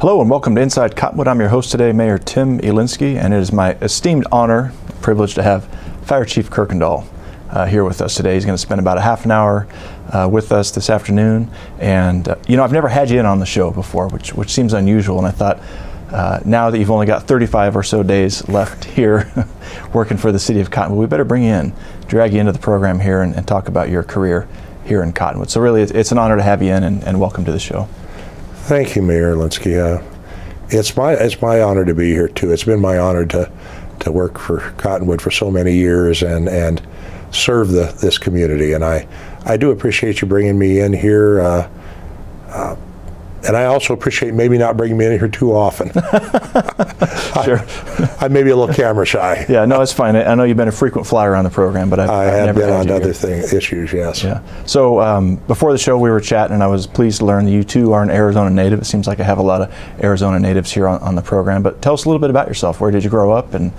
Hello and welcome to Inside Cottonwood. I'm your host today, Mayor Tim Elinski, and it is my esteemed honor, privilege to have Fire Chief Kuykendall here with us today. He's going to spend about a half an hour with us this afternoon. And you know, I've never had you in on the show before, which seems unusual. And I thought, now that you've only got 35 or so days left here working for the city of Cottonwood, we better bring you in, drag you into the program here and talk about your career here in Cottonwood. So really, it's an honor to have you in, and welcome to the show. Thank you, Mayor Elinski. It's my honor to be here too. It's been my honor to work for Cottonwood for so many years and serve this community. And I do appreciate you bringing me in here. And I also appreciate maybe not bringing me in here too often. Sure. I'm maybe a little camera shy. Yeah, no, it's fine. I know you've been a frequent flyer on the program, but I have never been on other issues, yes. Yeah. So before the show, we were chatting, and I was pleased to learn that you too are an Arizona native. It seems like I have a lot of Arizona natives here on the program. But tell us a little bit about yourself. Where did you grow up, and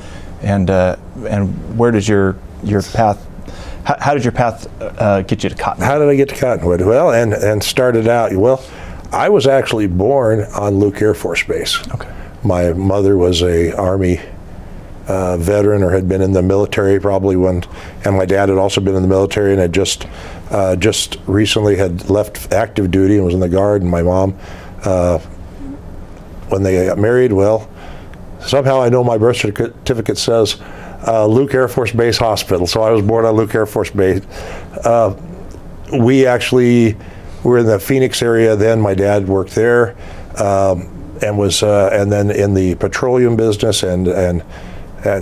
where did your path? How did your path get you to Cottonwood? How did I get to Cottonwood? Well, and started out well. I was actually born on Luke Air Force Base. Okay. My mother was a Army veteran, or had been in the military probably and my dad had also been in the military and had just recently had left active duty and was in the Guard. And my mom, when they got married, well, somehow I know my birth certificate says Luke Air Force Base Hospital. So I was born on Luke Air Force Base. We actually were in the Phoenix area then. My dad worked there and was and then in the petroleum business and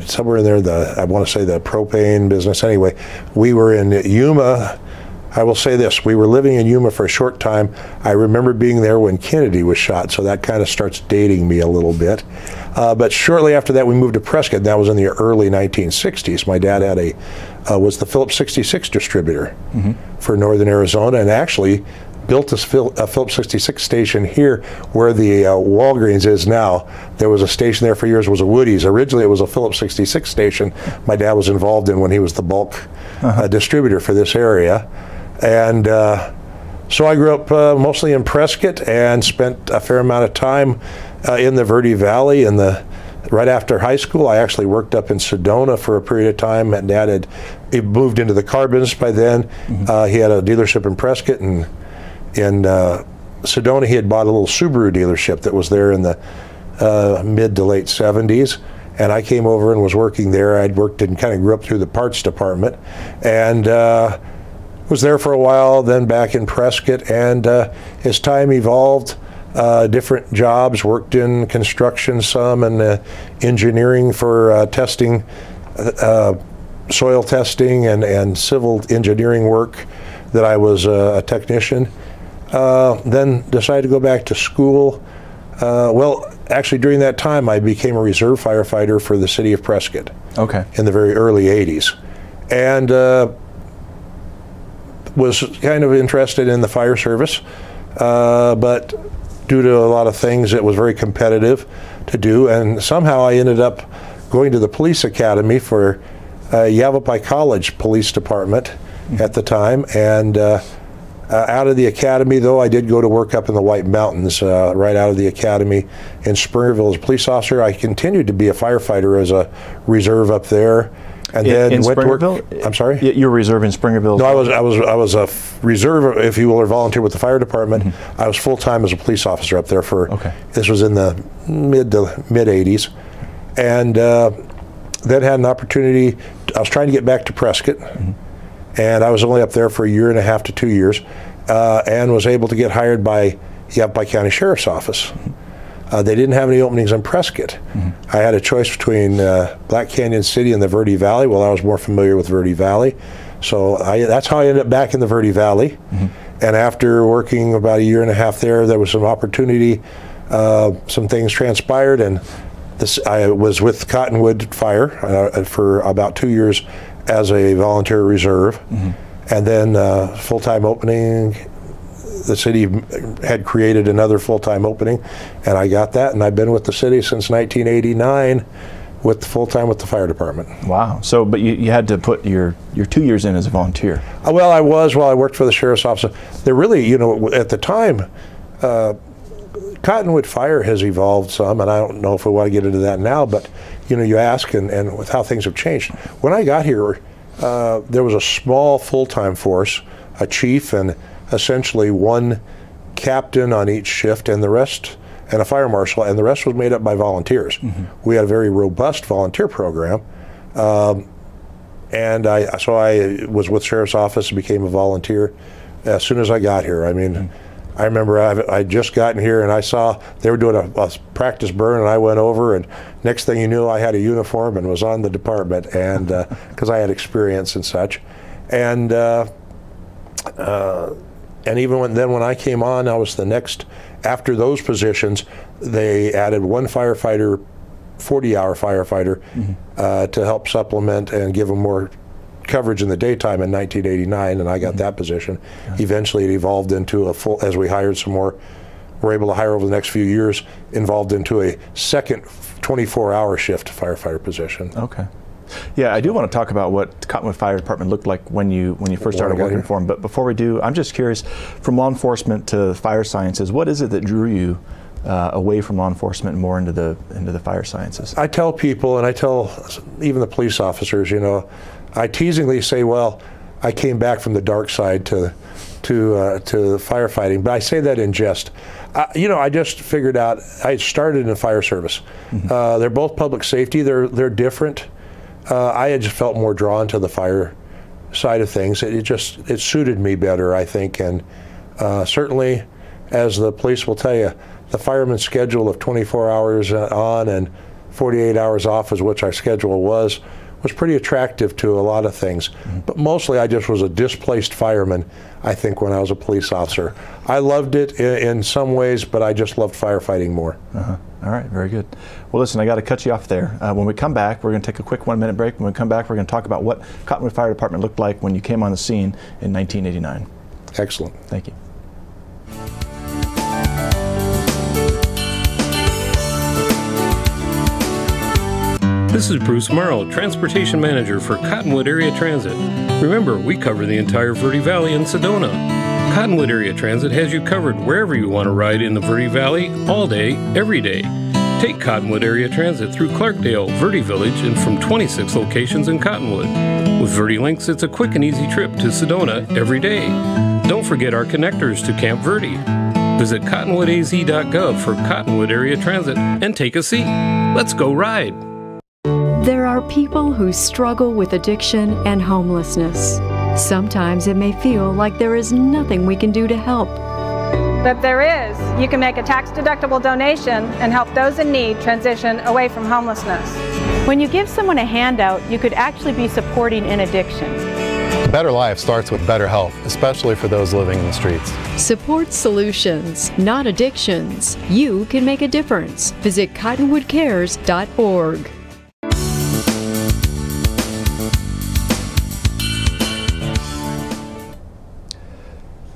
somewhere in there I want to say the propane business. Anyway, we were in Yuma. I will say this, we were living in Yuma for a short time. I remember being there when Kennedy was shot, so that kind of starts dating me a little bit. But shortly after that we moved to Prescott, and that was in the early 1960s. My dad had was the Phillips 66 distributor for Northern Arizona, and actually built this Phillips 66 station here where the Walgreens is now. There was a station there for years, was a Woody's. Originally it was a Phillips 66 station my dad was involved in when he was the bulk distributor for this area. And so I grew up mostly in Prescott and spent a fair amount of time in the Verde Valley. Right after high school, I actually worked up in Sedona for a period of time. And Dad he moved into the car business by then. He had a dealership in Prescott, and in Sedona he had bought a little Subaru dealership that was there in the mid to late 70s. And I came over and was working there. I'd worked and kind of grew up through the parts department, and was there for a while, then back in Prescott. And as time evolved, different jobs, worked in construction some, and engineering for testing, soil testing and civil engineering work that I was a technician. Then decided to go back to school. Well, actually during that time I became a reserve firefighter for the city of Prescott. Okay. In the very early 80s. And was kind of interested in the fire service, but due to a lot of things it was very competitive to do, and somehow I ended up going to the police academy for Yavapai College Police Department at the time. And out of the academy, though, I did go to work up in the White Mountains. Right out of the academy in Springerville as a police officer. I continued to be a firefighter as a reserve up there. And then in went to work. I'm sorry? You were reserve in Springerville? No, I was a reserve, if you will, or volunteer with the fire department. I was full-time as a police officer up there for, this was in the mid 80s. And then had an opportunity, I was trying to get back to Prescott, and I was only up there for 1.5 to 2 years, and was able to get hired by Yavapai County Sheriff's Office. They didn't have any openings in Prescott. I had a choice between Black Canyon City and the Verde Valley. Well, I was more familiar with Verde Valley. So that's how I ended up back in the Verde Valley. And after working about 1.5 years there was some opportunity, some things transpired, and I was with Cottonwood Fire for about 2 years as a volunteer reserve. And then full-time opening, the city had created another full-time opening, and I got that, and I've been with the city since 1989 with full-time with the fire department. Wow. So, but you had to put your 2 years in as a volunteer. Well, I was while I worked for the sheriff's office. There really, you know, at the time, Cottonwood Fire has evolved some, and I don't know if we want to get into that now, but you ask, and with how things have changed. When I got here, there was a small full-time force, a chief and essentially one captain on each shift, and the rest, and a fire marshal, and the rest was made up by volunteers. We had a very robust volunteer program, and so I was with Sheriff's Office and became a volunteer as soon as I got here. I mean, I remember I'd just gotten here and I saw they were doing a practice burn, and I went over, and next thing you knew, I had a uniform and was on the department, and because I had experience and such, and even when I came on, I was the next. After those positions, they added one firefighter, 40-hour firefighter, to help supplement and give them more coverage in the daytime in 1989, and I got that position. Eventually it evolved into a full, as we hired some more, we're able to hire over the next few years, involved into a second 24-hour shift firefighter position. Okay. Yeah, I do want to talk about what Cottonwood Fire Department looked like when you first started working for them, but before we do, I'm just curious, from law enforcement to fire sciences, what is it that drew you away from law enforcement and more into the fire sciences? I tell people, and I tell even the police officers, I teasingly say, well, I came back from the dark side to firefighting, but I say that in jest. I just figured out, I started in the fire service. They're both public safety, they're different. I had just felt more drawn to the fire side of things. It suited me better, I think, and certainly, as the police will tell you, the fireman's schedule of 24 hours on and 48 hours off, is which our schedule was pretty attractive to a lot of things. But mostly I just was a displaced fireman, I think, when I was a police officer. I loved it in some ways, but I just loved firefighting more. All right, very good. Well, listen, I got to cut you off there. When we come back, we're going to take a quick 1-minute break. When we come back, we're going to talk about what Cottonwood Fire Department looked like when you came on the scene in 1989. Excellent. Thank you. This is Bruce Morrow, Transportation Manager for Cottonwood Area Transit. Remember, we cover the entire Verde Valley and Sedona. Cottonwood Area Transit has you covered wherever you want to ride in the Verde Valley, all day, every day. Take Cottonwood Area Transit through Clarkdale, Verde Village, and from 26 locations in Cottonwood. With Verde Links, it's a quick and easy trip to Sedona every day. Don't forget our connectors to Camp Verde. Visit cottonwoodaz.gov for Cottonwood Area Transit and take a seat. Let's go ride. There are people who struggle with addiction and homelessness. Sometimes it may feel like there is nothing we can do to help. But there is. You can make a tax-deductible donation and help those in need transition away from homelessness. When you give someone a handout, you could actually be supporting an addiction. A better life starts with better health, especially for those living in the streets. Support solutions, not addictions. You can make a difference. Visit cottonwoodcares.org.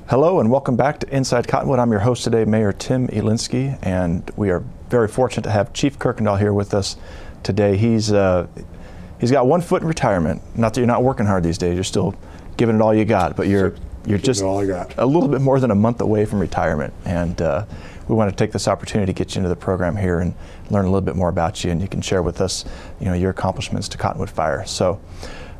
Hello and welcome back to Inside Cottonwood. I'm your host today, Mayor Tim Elinski, and we are very fortunate to have Chief Kuykendall here with us today. He's got one foot in retirement. Not that you're not working hard these days; you're still giving it all you got. But you're just a little bit more than a month away from retirement, and we want to take this opportunity to get you into the program here and learn a little bit more about you, and you can share with us, your accomplishments to Cottonwood Fire. So.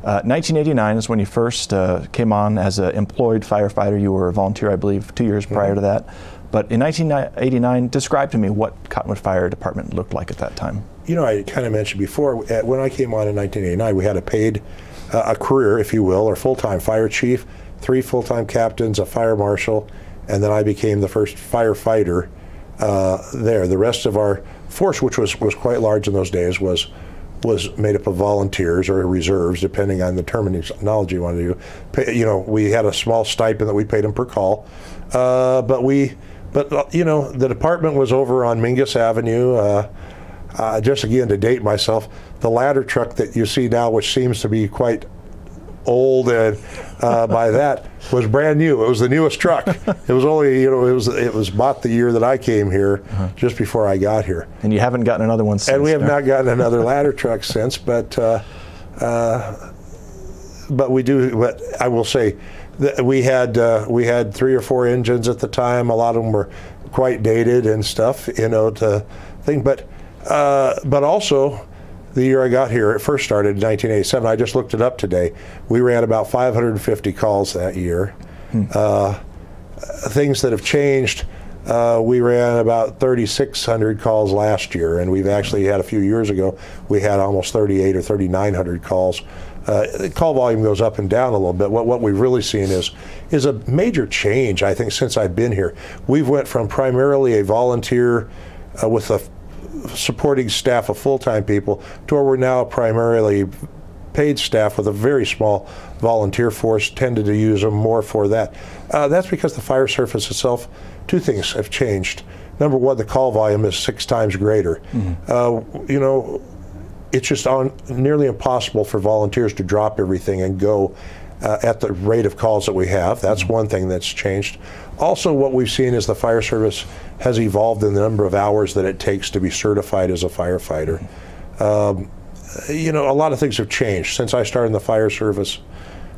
1989 is when you first came on as an employed firefighter. You were a volunteer, I believe, 2 years prior to that. But in 1989, describe to me what Cottonwood Fire Department looked like at that time. I kind of mentioned before, when I came on in 1989, we had a paid, a career, if you will, or full-time fire chief, 3 full-time captains, a fire marshal, and then I became the first firefighter there. The rest of our force, which was quite large in those days, was made up of volunteers or reserves, depending on the terminology you wanted to do. We had a small stipend that we paid them per call, but the department was over on Mingus Avenue. Just again to date myself, the ladder truck that you see now, which seems to be quite old, and by that was brand new. It was the newest truck. It was only, it was bought the year that I came here, just before I got here. And you haven't gotten another one since. And we have not gotten another ladder truck since, but we do. But I will say that we had 3 or 4 engines at the time. A lot of them were quite dated and stuff, you know, to think. But also, the year I got here, it first started in 1987. I just looked it up today. We ran about 550 calls that year. Things that have changed. We ran about 3,600 calls last year, and we've actually had a few years ago, we had almost 3,800 or 3,900 calls. The call volume goes up and down a little bit. What we've really seen is a major change, I think, since I've been here. We've went from primarily a volunteer with a supporting staff of full-time people to where we're now primarily paid staff with a very small volunteer force, tended to use them more for that. That's because the fire service itself, two things have changed. Number one, the call volume is 6 times greater. You know, it's just nearly impossible for volunteers to drop everything and go at the rate of calls that we have. That's one thing that's changed. Also, what we've seen is the fire service has evolved in the number of hours that it takes to be certified as a firefighter. You know, a lot of things have changed since I started in the fire service.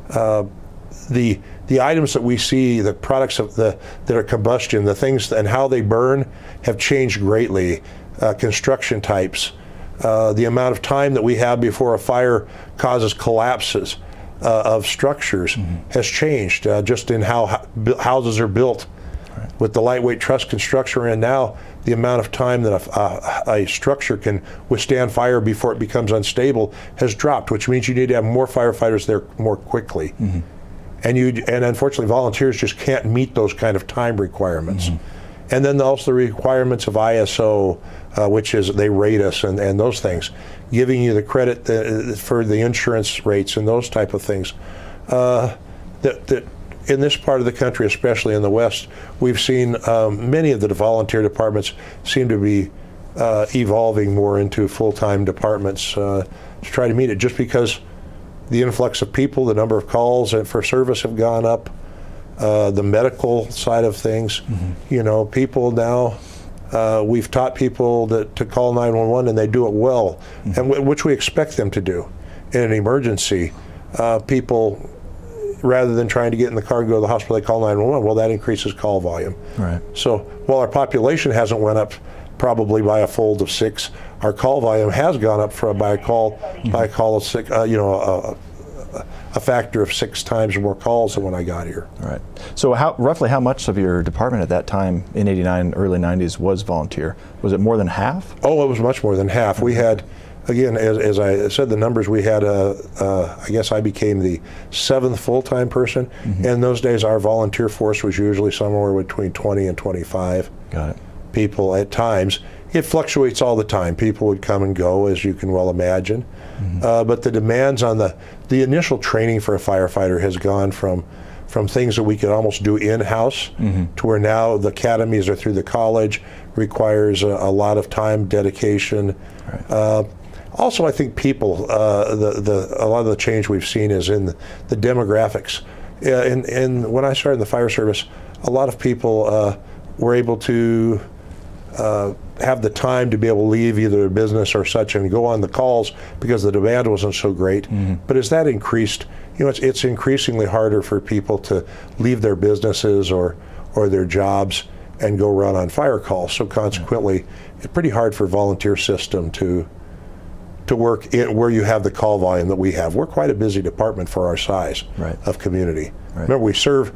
The items that we see, the products that are combustion, the things and how they burn have changed greatly. Construction types, the amount of time that we have before a fire causes collapses of structures has changed just in how houses are built. With the lightweight truss construction we're in now, the amount of time that a structure can withstand fire before it becomes unstable has dropped, which means you need to have more firefighters there more quickly. And unfortunately, volunteers just can't meet those kind of time requirements. And then also the requirements of ISO, which is they rate us and those things, giving you the credit for the insurance rates and those type of things. That in this part of the country, especially in the West, we've seen many of the volunteer departments seem to be evolving more into full-time departments to try to meet it, just because the influx of people, the number of calls for service have gone up, the medical side of things. You know, people now, we've taught people to call 911 and they do it well, and which we expect them to do. In an emergency, people, rather than trying to get in the car and go to the hospital, they call 911. Well, that increases call volume. So while our population hasn't went up probably by a fold of 6, our call volume has gone up by a call of 6. You know, a factor of 6 times more calls than when I got here. So roughly how much of your department at that time in '89, early '90s was volunteer? Was it more than half? Oh, it was much more than half. We had, again, as I said, the numbers we had, I guess I became the 7th full-time person. In those days, our volunteer force was usually somewhere between 20 and 25 people at times. It fluctuates all the time. People would come and go, as you can well imagine. But the demands on the initial training for a firefighter has gone from things that we could almost do in-house to where now the academies are through the college, requires a lot of time, dedication. Also, I think people, a lot of the change we've seen is in the demographics. And when I started in the fire service, a lot of people were able to have the time to be able to leave either a business or such and go on the calls because the demand wasn't so great. But as that increased, you know, it's increasingly harder for people to leave their businesses or their jobs and go run on fire calls. So consequently, it's pretty hard for volunteer system to work where you have the call volume that we have. We're quite a busy department for our size of community. Remember, we serve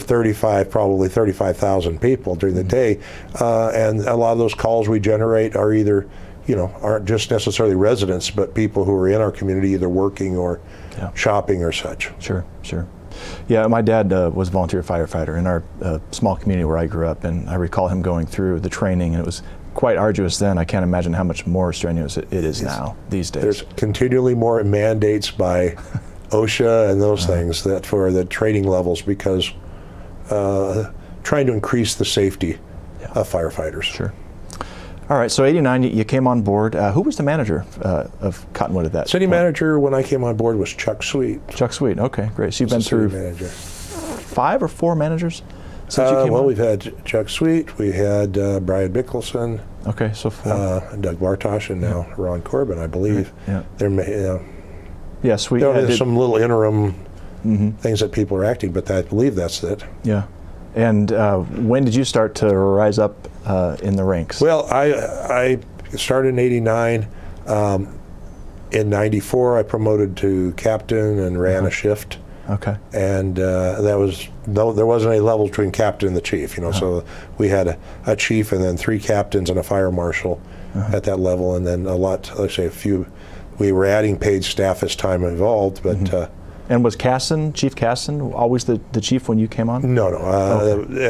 35,000 people during the day, and a lot of those calls we generate are either, you know, aren't just necessarily residents, but people who are in our community either working or shopping or such. Yeah, my dad was a volunteer firefighter in our small community where I grew up, and I recall him going through the training, and it was quite arduous then. I can't imagine how much more strenuous it is now these days. There's continually more mandates by OSHA and those things that for the training levels, because trying to increase the safety of firefighters. All right, so '89 you came on board. Who was the manager of Cottonwood at that City point? manager when I came on board was Chuck Sweet. Chuck Sweet, okay, great. So you've been through 5 or 4 managers since you came on? We've had Chuck Sweet, we had Brian Mickelson. Okay, so 4. Doug Bartosh, and now Ron Corbin, I believe. Yeah, Sweet. There's some little interim things that people are acting, but I believe that's it. And when did you start to rise up in the ranks? Well, I started in '89. In '94, I promoted to captain and ran a shift. Okay. And that was, there wasn't any level between captain and the chief, you know, so we had a chief and then 3 captains and a fire marshal at that level, and then we were adding paid staff as time evolved, but and was Chief Casson, always the chief when you came on? No.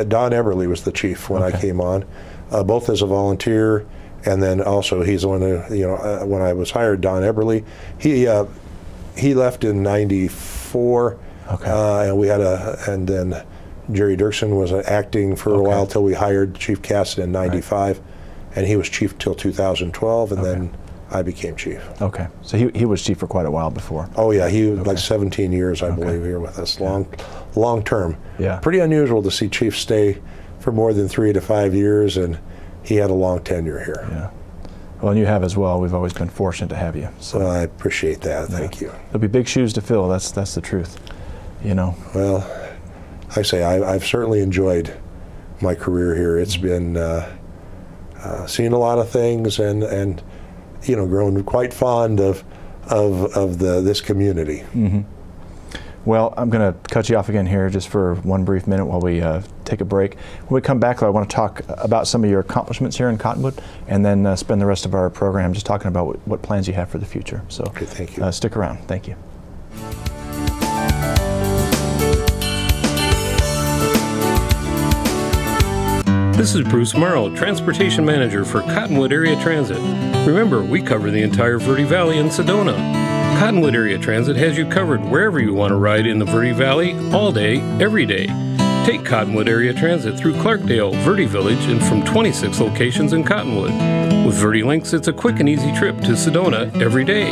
Don Eberly was the chief when I came on, both as a volunteer, and then also he's the one who, you know, when I was hired, Don Eberly, he left in '94, and we had and then Jerry Dirksen was acting for a while till we hired Chief Casson in '95, and he was chief till 2012, and then I became chief. Okay, so he was chief for quite a while before. Oh yeah, he was like 17 years, I believe, here with us, long term. Yeah. Pretty unusual to see chiefs stay for more than 3 to 5 years, and he had a long tenure here. Yeah. Well, and you have as well. We've always been fortunate to have you. So well, I appreciate that. Thank you. There'll be big shoes to fill. That's the truth, you know. Well, I say I've certainly enjoyed my career here. It's been seen a lot of things, and you know, grown quite fond of this community. Well, I'm going to cut you off again here just for one brief minute while we take a break. When we come back, though, I want to talk about some of your accomplishments here in Cottonwood, and then spend the rest of our program just talking about what plans you have for the future. So thank you. Stick around. Thank you. This is Bruce Morrow, Transportation Manager for Cottonwood Area Transit. Remember, we cover the entire Verde Valley and Sedona. Cottonwood Area Transit has you covered wherever you want to ride in the Verde Valley, all day, every day. Take Cottonwood Area Transit through Clarkdale, Verde Village, and from 26 locations in Cottonwood. With Verde Links, it's a quick and easy trip to Sedona every day.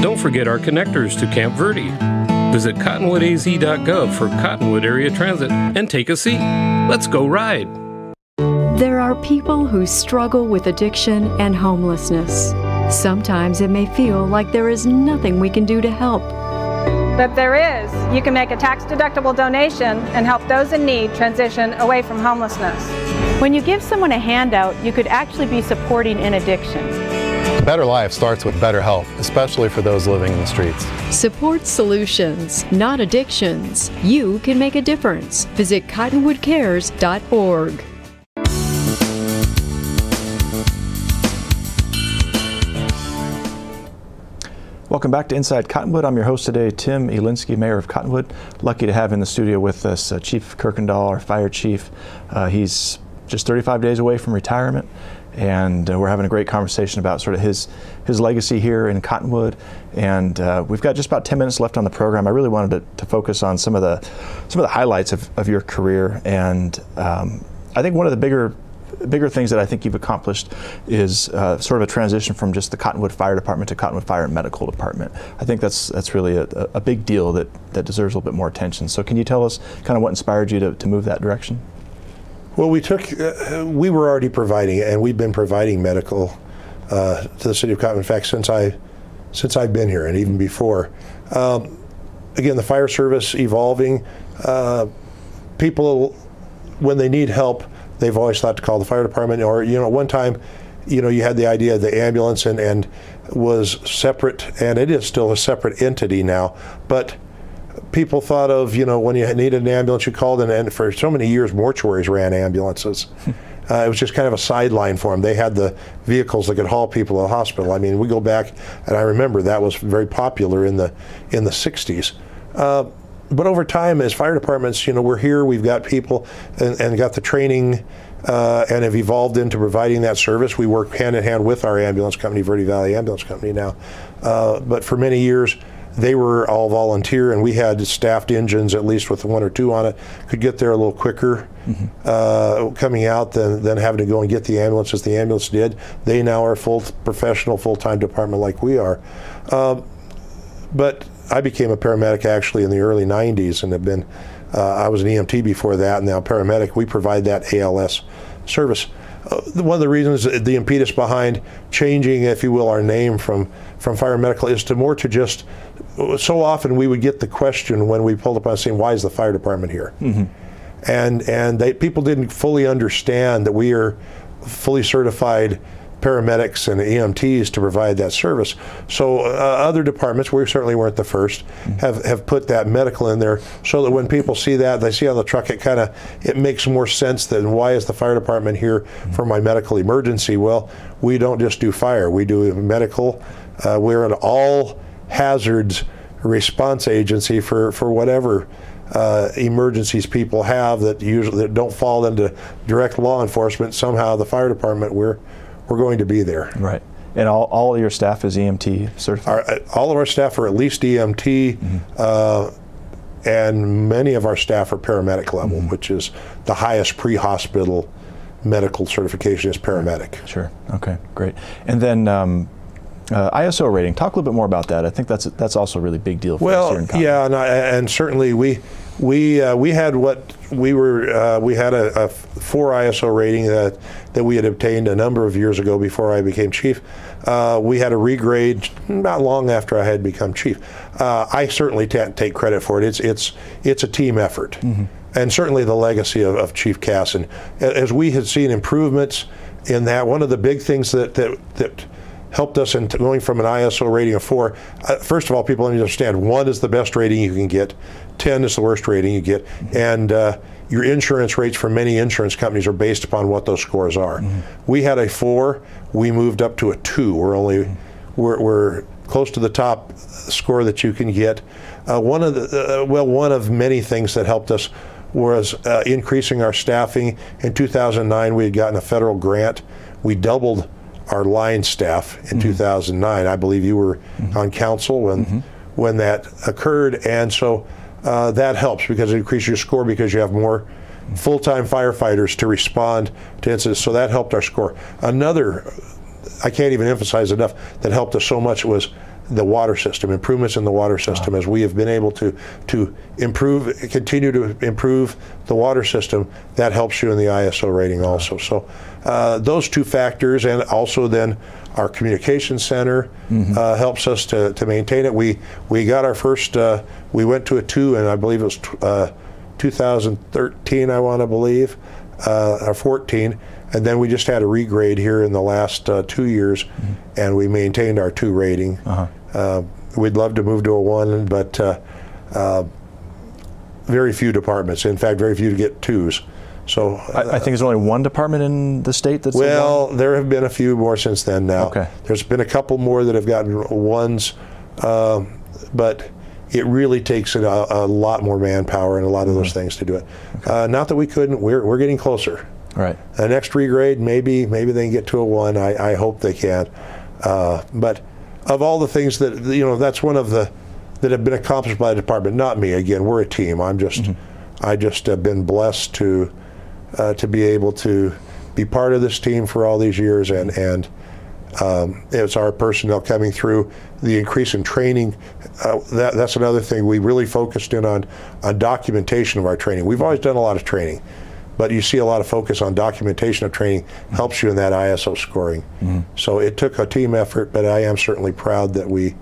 Don't forget our connectors to Camp Verde. Visit cottonwoodaz.gov for Cottonwood Area Transit and take a seat. Let's go ride. There are people who struggle with addiction and homelessness. Sometimes it may feel like there is nothing we can do to help. But there is. You can make a tax-deductible donation and help those in need transition away from homelessness. When you give someone a handout, you could actually be supporting an addiction. A better life starts with better health, especially for those living in the streets. Support solutions, not addictions. You can make a difference. Visit cottonwoodcares.org. Welcome back to Inside Cottonwood. I'm your host today, Tim Elinski, Mayor of Cottonwood. Lucky to have in the studio with us Chief Kuykendall, our fire chief. He's just 35 days away from retirement, and we're having a great conversation about sort of his legacy here in Cottonwood. And we've got just about 10 minutes left on the program. I really wanted to focus on some of the highlights of your career, and I think one of the bigger things that I think you've accomplished is sort of a transition from just the Cottonwood Fire Department to Cottonwood Fire and Medical Department. I think that's really a big deal that deserves a little bit more attention. So can you tell us kind of what inspired you to move that direction? Well, we were already providing, and we've been providing medical to the city of Cottonwood. In fact, since I've been here, and even before. Again, the fire service evolving. People, when they need help, they've always thought to call the fire department, or, you know, one time, you know, you had the idea of the ambulance and was separate, and it is still a separate entity now, but people thought of, you know, when you needed an ambulance, you called, and for so many years, mortuaries ran ambulances. It was just kind of a sideline for them. They had the vehicles that could haul people to the hospital. I mean, we go back, and I remember that was very popular in the 60s. But over time, as fire departments, you know, we're here, we've got people and got the training and have evolved into providing that service. We work hand in hand with our ambulance company, Verde Valley Ambulance Company now. But for many years, they were all volunteer, and we had staffed engines, at least with 1 or 2 on it, could get there a little quicker coming out than having to go and get the ambulance as the ambulance did. They now are full professional, full-time department like we are. But I became a paramedic actually in the early 90s, and have been, I was an EMT before that, and now paramedic. We provide that ALS service. One of the reasons, the impetus behind changing, if you will, our name from fire medical is to just, so often we would get the question when we pulled up on the scene, why is the fire department here? and people didn't fully understand that we are fully certified paramedics and EMTs to provide that service. So other departments, we certainly weren't the first, have put that medical in there so that when people see that, they see on the truck, it makes more sense than why is the fire department here for my medical emergency? Well, we don't just do fire, we do medical. We're an all hazards response agency for whatever emergencies people have that don't fall into direct law enforcement. Somehow the fire department, we're going to be there. Right. And all of your staff is EMT certified? All of our staff are at least EMT, and many of our staff are paramedic level, which is the highest pre-hospital medical certification is paramedic. Sure. Okay, great. And then ISO rating, talk a little bit more about that. I think that's also a really big deal for us here in Cottonwood. Yeah, and certainly we had we had a 4 ISO rating that we had obtained a number of years ago before I became chief. We had a regrade not long after I had become chief. I certainly can't take credit for it. It's a team effort, and certainly the legacy of Chief Cass. And as we had seen improvements in that, one of the big things that helped us in going from an ISO rating of 4. First of all, people need to understand 1 is the best rating you can get, 10 is the worst rating you get, and your insurance rates for many insurance companies are based upon what those scores are. We had a 4, we moved up to a 2. We're close to the top score that you can get. One of many things that helped us was increasing our staffing. In 2009, we had gotten a federal grant. We doubled our line staff in 2009. I believe you were on council when that occurred, and so that helps because it increases your score because you have more full-time firefighters to respond to incidents. So that helped our score. Another, I can't even emphasize enough, that helped us so much was the water system, improvements in the water system. As we have been able to continue to improve the water system, that helps you in the ISO rating also. So those 2 factors, and also then our communication center helps us to maintain it. We got our first, we went to a 2, and I believe it was 2013, I want to believe, or 14. And then we just had a regrade here in the last 2 years, and we maintained our 2 rating. We'd love to move to a 1, but very few departments. In fact, very few to get 2s. So I think there's only 1 department in the state that's well, there have been a few more since then now. Okay. There's been a couple more that have gotten 1s, but it really takes a lot more manpower and a lot of those things to do it. Not that we couldn't. We're getting closer. Right. The next regrade, maybe they can get to a 1. I hope they can. But of all the things that, that's one of the that have been accomplished by the department. Not me. Again, we're a team. I just have been blessed to be able to be part of this team for all these years, and it's our personnel coming through. The increase in training, that's another thing. We really focused in on documentation of our training. We've always done a lot of training, but you see a lot of focus on documentation of training helps you in that ISO scoring. So it took a team effort, but I am certainly proud that we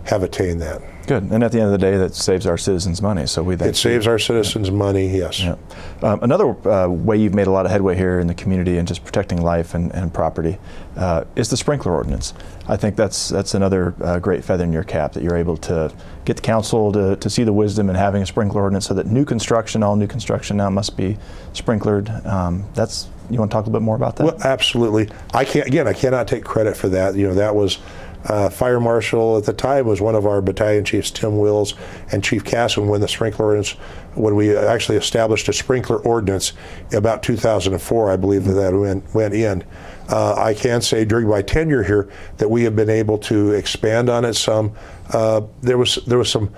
have attained that. Good. And at the end of the day, that saves our citizens money. So it saves our citizens money, yes. Yeah. Another way you've made a lot of headway here in the community and just protecting life and property is the sprinkler ordinance. I think that's another great feather in your cap, that you're able to get the council to see the wisdom in having a sprinkler ordinance, so that all new construction now must be sprinklered. You want to talk a little bit more about that? Well, absolutely. I cannot take credit for that. That was Fire Marshal at the time was one of our battalion chiefs, Tim Wills, and Chief Cass, when the sprinkler ordinance, when we actually established a sprinkler ordinance about 2004, I believe that went in. I can say during my tenure here that we have been able to expand on it some. There was some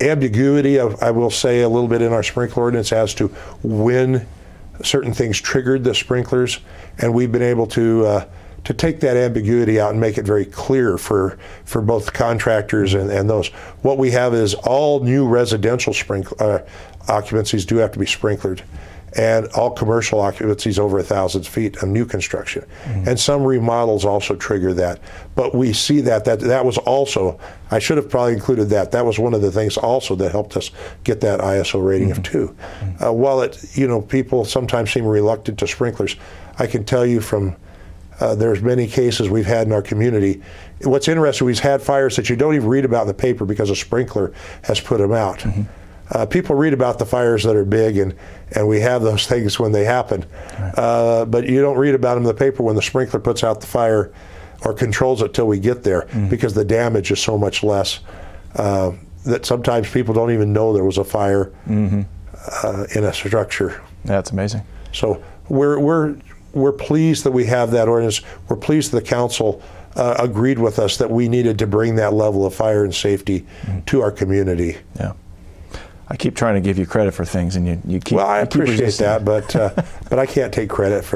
ambiguity, I will say, a little bit in our sprinkler ordinance as to when certain things triggered the sprinklers, and we've been able to take that ambiguity out and make it very clear for both contractors and those. What we have is all new residential occupancies do have to be sprinklered, and all commercial occupancies over 1,000 feet of new construction. And some remodels also trigger that. But we see that was also, I should have probably included that. That was one of the things also that helped us get that ISO rating of 2. While people sometimes seem reluctant to sprinklers, I can tell you from there's many cases we've had in our community. What's interesting, we've had fires that you don't even read about in the paper because a sprinkler has put them out. People read about the fires that are big, and we have those things when they happen. But you don't read about them in the paper when the sprinkler puts out the fire or controls it till we get there, because the damage is so much less that sometimes people don't even know there was a fire in a structure. That's amazing. So we're pleased that we have that ordinance. We're pleased that the council agreed with us that we needed to bring that level of fire and safety to our community. Yeah. I keep trying to give you credit for things, and you keep. Well, I appreciate that, but I can't take credit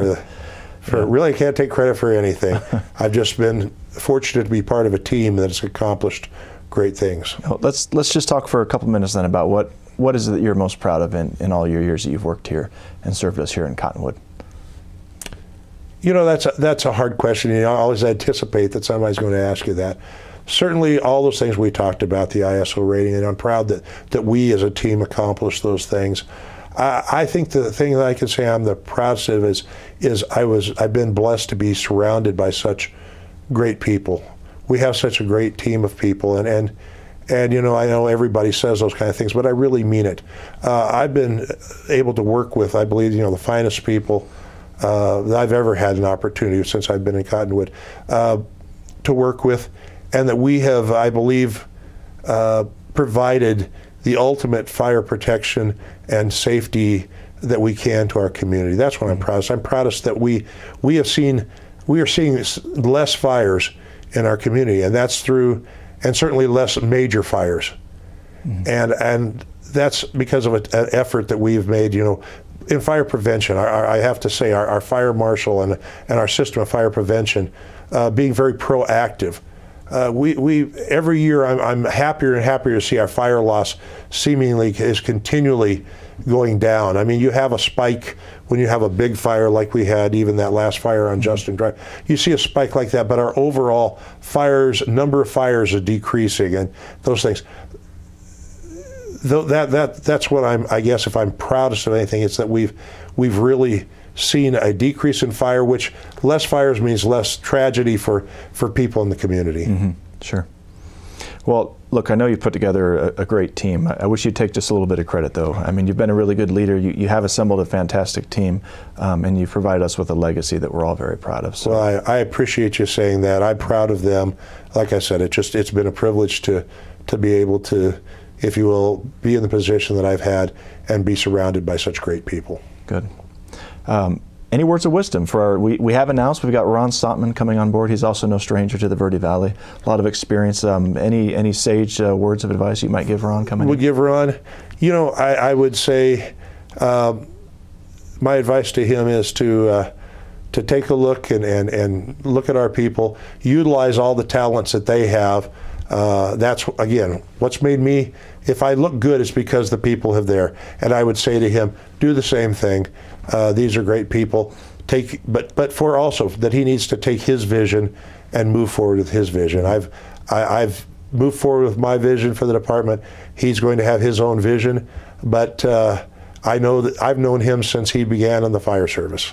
really I can't take credit for anything. I've just been fortunate to be part of a team that has accomplished great things. Let's just talk for a couple minutes then about what is it that you're most proud of in all your years that you've worked here and served us here in Cottonwood. That's a hard question. I always anticipate that somebody's going to ask you that. Certainly all those things we talked about, the ISO rating, and I'm proud that we as a team accomplished those things. I think the thing that I can say I'm the proudest of is I've been blessed to be surrounded by such great people. We have such a great team of people, and I know everybody says those kind of things, but I really mean it. I've been able to work with, I believe, the finest people that I've ever had an opportunity since I've been in Cottonwood to work with, and that we have, I believe, provided the ultimate fire protection and safety that we can to our community. That's what I'm proudest. I'm proudest that we are seeing less fires in our community, and that's through, and certainly less major fires, and that's because of an effort that we've made, in fire prevention. I have to say our fire marshal and our system of fire prevention being very proactive. Every year I'm happier and happier to see our fire loss seemingly is continually going down. I mean, you have a spike when you have a big fire like we had, even that last fire on Justin Drive. You see a spike like that, but our overall number of fires is decreasing, and those things. That's what I guess if I'm proudest of anything, it's that we've really seen a decrease in fire, which less fires means less tragedy for people in the community. Sure. Well, look, I know you've put together a great team. I wish you'd take just a little bit of credit, though. I mean, you've been a really good leader. You have assembled a fantastic team, and you've provided us with a legacy that we're all very proud of. So. Well, I appreciate you saying that. I'm proud of them. Like I said, it's been a privilege to be able to, if you will, be in the position that I've had and be surrounded by such great people. Good. Any words of wisdom for we have announced we've got Ron Stottman coming on board. He's also no stranger to the Verde Valley. A lot of experience. Any sage words of advice you might give Ron coming in? Would give Ron, I would say my advice to him is to take a look and look at our people, utilize all the talents that they have. That's, again, what's made me, if I look good, it's because the people have there. And I would say to him, do the same thing. These are great people. But for also that he needs to take his vision and move forward with his vision. I've moved forward with my vision for the department. He's going to have his own vision, but I know that I've known him since he began in the fire service.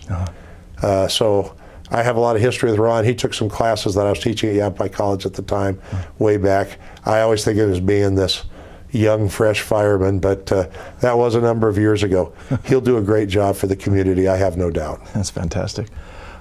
So I have a lot of history with Ron. He took some classes that I was teaching at Yavapai College at the time, way back. I always think of him as being this young, fresh fireman, but that was a number of years ago. He'll do a great job for the community, I have no doubt. That's fantastic.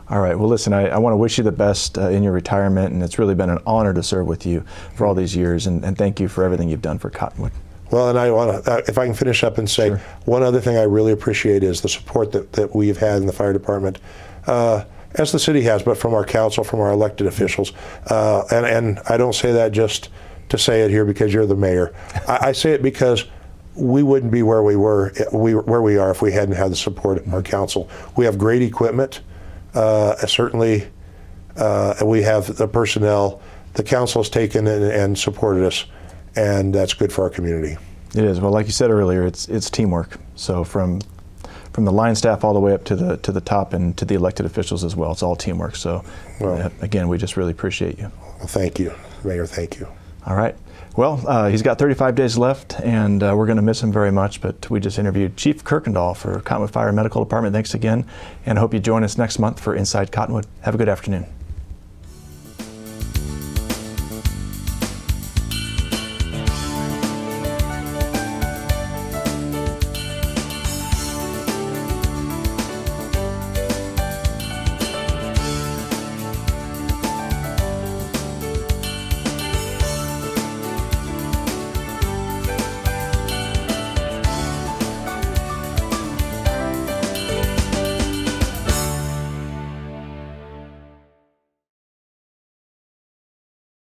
All right, well listen, I want to wish you the best in your retirement, and it's really been an honor to serve with you for all these years, and thank you for everything you've done for Cottonwood. Well, and I want to, if I can finish up and say, one other thing I really appreciate is the support that we've had in the fire department, as the city has, but from our council, from our elected officials. And I don't say that just to say it here because you're the mayor. I say it because we wouldn't be where we are if we hadn't had the support of our council. We have great equipment, certainly we have the personnel. The council has taken and supported us, and that's good for our community. It is. Well, like you said earlier, it's teamwork. So from from the line staff all the way up to the top and to the elected officials as well. It's all teamwork. So again, we just really appreciate you. Well, thank you, Mayor. Thank you. All right. Well, he's got 35 days left, and we're going to miss him very much, but we just interviewed Chief Kuykendall for Cottonwood Fire Medical Department. Thanks again, and I hope you join us next month for Inside Cottonwood. Have a good afternoon.